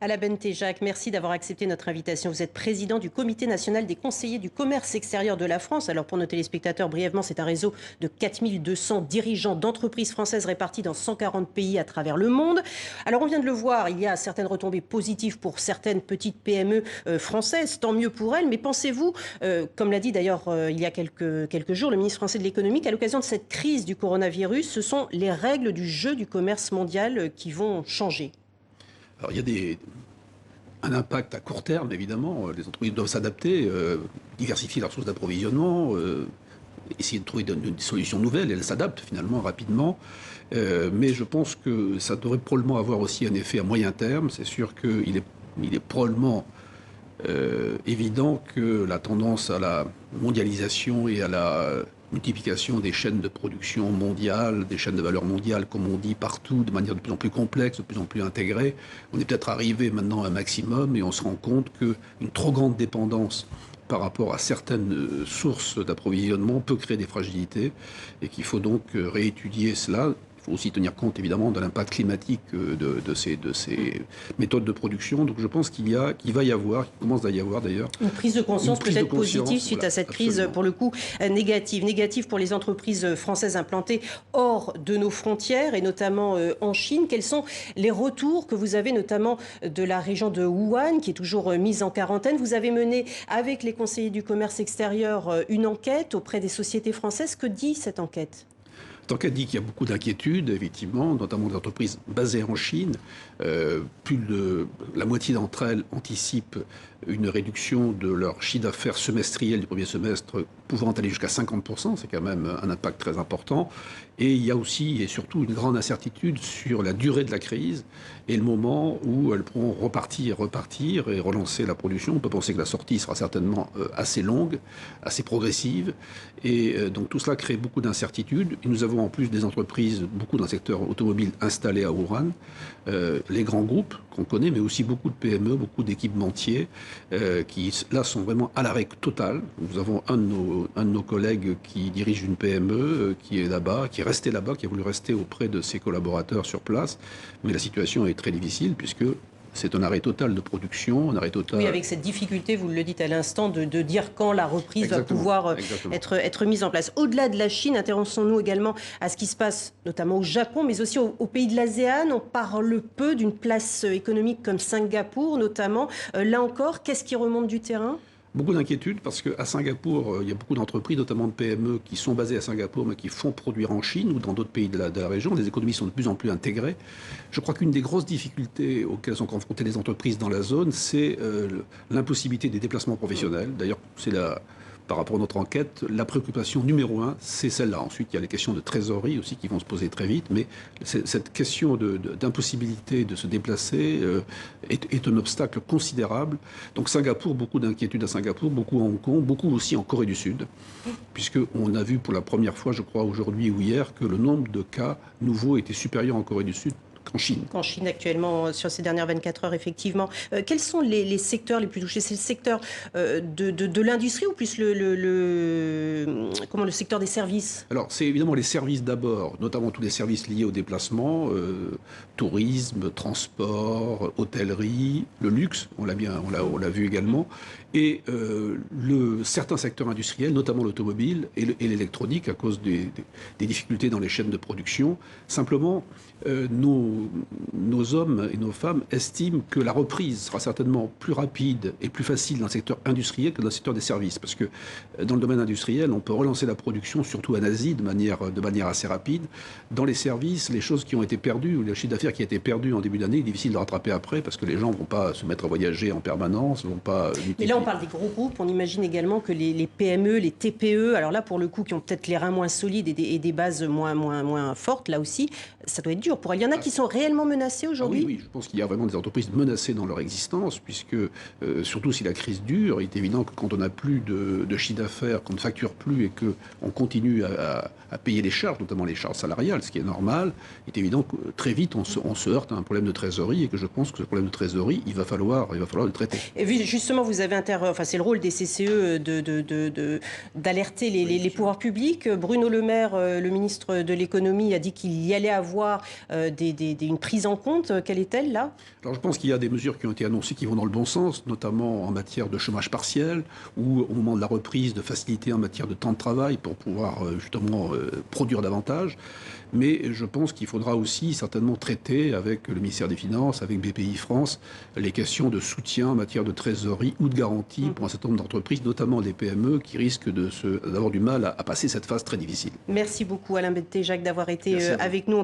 Alain Bentéjac, merci d'avoir accepté notre invitation. Vous êtes président du Comité national des conseillers du commerce extérieur de la France. Alors pour nos téléspectateurs, brièvement, c'est un réseau de 4200 dirigeants d'entreprises françaises répartis dans 140 pays à travers le monde. Alors on vient de le voir, il y a certaines retombées positives pour certaines petites PME françaises, tant mieux pour elles. Mais pensez-vous, comme l'a dit d'ailleurs il y a quelques jours le ministre français de l'économie, qu'à l'occasion de cette crise du coronavirus, ce sont les règles du jeu du commerce mondial qui vont changer? Alors, il y a un impact à court terme, évidemment. Les entreprises doivent s'adapter, diversifier leurs sources d'approvisionnement, essayer de trouver des solutions nouvelles. Elles s'adaptent finalement rapidement. Mais je pense que ça devrait probablement avoir aussi un effet à moyen terme. C'est sûr qu'il est probablement évident que la tendance à la mondialisation et à la multiplication des chaînes de production mondiales, des chaînes de valeur mondiales, comme on dit partout, de manière de plus en plus complexe, de plus en plus intégrée. On est peut-être arrivé maintenant à un maximum et on se rend compte qu'une trop grande dépendance par rapport à certaines sources d'approvisionnement peut créer des fragilités et qu'il faut donc réétudier cela. Il faut aussi tenir compte évidemment de l'impact climatique de ces méthodes de production. Donc je pense qu'il commence à y avoir d'ailleurs, une prise de conscience peut-être positive suite à cette crise, pour le coup, négative. Négative pour les entreprises françaises implantées hors de nos frontières et notamment en Chine. Quels sont les retours que vous avez notamment de la région de Wuhan qui est toujours mise en quarantaine? Vous avez mené avec les conseillers du commerce extérieur une enquête auprès des sociétés françaises. Que dit cette enquête? Tant qu'elle dit qu'il y a beaucoup d'inquiétudes, effectivement, notamment des entreprises basées en Chine. Plus de la moitié d'entre elles anticipent une réduction de leur chiffre d'affaires semestriel du premier semestre pouvant aller jusqu'à 50%. C'est quand même un impact très important. Et il y a aussi et surtout une grande incertitude sur la durée de la crise et le moment où elles pourront repartir et relancer la production. On peut penser que la sortie sera certainement assez longue, assez progressive. Et donc tout cela crée beaucoup d'incertitudes. Et nous avons en plus des entreprises, beaucoup dans le secteur automobile, installées à Wuhan. Les grands groupes qu'on connaît, mais aussi beaucoup de PME, beaucoup d'équipementiers qui, là, sont vraiment à l'arrêt total. Nous avons un de nos collègues qui dirige une PME qui est là-bas, qui est resté là-bas, qui a voulu rester auprès de ses collaborateurs sur place. Mais la situation est très difficile puisque c'est un arrêt total de production, un arrêt total... Oui, avec cette difficulté, vous le dites à l'instant, de dire quand la reprise Exactement, va pouvoir exactement. être mise en place. Au-delà de la Chine, intéressons-nous également à ce qui se passe notamment au Japon, mais aussi aux pays de l'ASEAN. On parle peu d'une place économique comme Singapour, notamment. Là encore, qu'est-ce qui remonte du terrain ? Beaucoup d'inquiétudes parce qu'à Singapour, il y a beaucoup d'entreprises, notamment de PME, qui sont basées à Singapour, mais qui font produire en Chine ou dans d'autres pays de la région. Les économies sont de plus en plus intégrées. Je crois qu'une des grosses difficultés auxquelles sont confrontées les entreprises dans la zone, c'est l'impossibilité des déplacements professionnels. D'ailleurs, par rapport à notre enquête, la préoccupation numéro un, c'est celle-là. Ensuite, il y a les questions de trésorerie aussi qui vont se poser très vite, mais cette question d'impossibilité de se déplacer est un obstacle considérable. Donc Singapour, beaucoup d'inquiétudes à Singapour, beaucoup à Hong Kong, beaucoup aussi en Corée du Sud, puisqu'on a vu pour la première fois, je crois, aujourd'hui ou hier, que le nombre de cas nouveaux était supérieur en Corée du Sud qu'en Chine. En Chine actuellement, sur ces dernières 24 heures, effectivement. Quels sont les secteurs les plus touchés? C'est le secteur de l'industrie ou plus le secteur des services? Alors, c'est évidemment les services d'abord, notamment tous les services liés au déplacement, tourisme, transport, hôtellerie, le luxe, on l'a vu également, et certains secteurs industriels, notamment l'automobile et l'électronique, à cause des difficultés dans les chaînes de production. Simplement, nos hommes et nos femmes estiment que la reprise sera certainement plus rapide et plus facile dans le secteur industriel que dans le secteur des services. Parce que dans le domaine industriel, on peut relancer la production, surtout en Asie, de manière assez rapide. Dans les services, les choses qui ont été perdues, ou le chiffre d'affaires qui a été perdu en début d'année, il est difficile de rattraper après, parce que les gens ne vont pas se mettre à voyager en permanence, ne vont pas... Mais là, on parle des gros groupes. On imagine également que les PME, les TPE, alors là, pour le coup, qui ont peut-être les reins moins solides et des bases moins fortes, là aussi, ça doit être dur. Il y en a qui sont réellement menacés aujourd'hui? Oui, je pense qu'il y a vraiment des entreprises menacées dans leur existence, puisque, surtout si la crise dure, il est évident que quand on n'a plus de chiffre d'affaires, qu'on ne facture plus et qu'on continue à payer les charges, notamment les charges salariales, ce qui est normal, il est évident que très vite on se heurte à un problème de trésorerie et que je pense que ce problème de trésorerie, il va falloir le traiter. Et justement, vous avez c'est le rôle des CCE d'alerter les pouvoirs publics. Bruno Le Maire, le ministre de l'économie, a dit qu'il y allait avoir des une prise en compte. Quelle est-elle là? Alors je pense qu'il y a des mesures qui ont été annoncées qui vont dans le bon sens, notamment en matière de chômage partiel ou au moment de la reprise de faciliter en matière de temps de travail pour pouvoir justement produire davantage. Mais je pense qu'il faudra aussi certainement traiter avec le ministère des Finances, avec BPI France, les questions de soutien en matière de trésorerie ou de garantie pour un certain nombre d'entreprises, notamment des PME, qui risquent d'avoir du mal à passer cette phase très difficile. Merci beaucoup Alain Bété-Jacques d'avoir été avec nous.